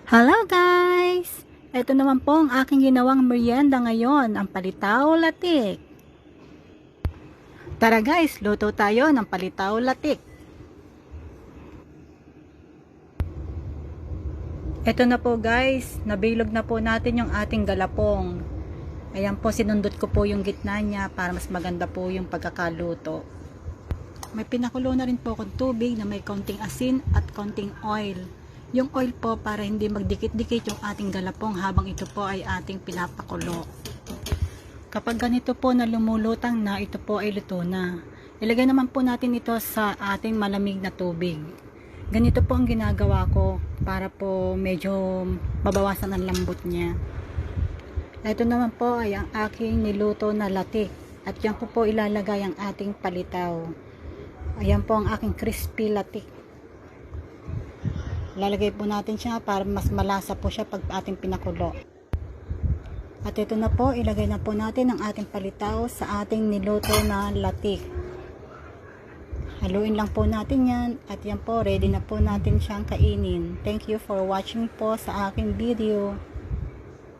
Hello guys! Ito naman po ang aking ginawang merienda ngayon, ang palitaw latik. Tara guys, luto tayo ng palitaw latik. Ito na po guys, nabilog na po natin yung ating galapong. Ayan po, sinundot ko po yung gitna niya para mas maganda po yung pagkakaluto. May pinakulo na rin po akong tubig na may konting asin at konting oil. Yung oil po para hindi magdikit-dikit yung ating galapong habang ito po ay ating pinapakulo. Kapag ganito po na lumulutang na, ito po ay luto na. Ilagay naman po natin ito sa ating malamig na tubig. Ganito po ang ginagawa ko para po medyo mabawasan ang lambot niya. Ito naman po ay ang aking niluto na latik. At yan po ilalagay ang ating palitaw. Ayan po ang aking crispy latik. Lalagay po natin siya para mas malasa po siya pag ating pinakulo. At ito na po, ilagay na po natin ang ating palitaw sa ating niluto na latik. Haluin lang po natin yan at yan po, ready na po natin siyang kainin. Thank you for watching po sa aking video.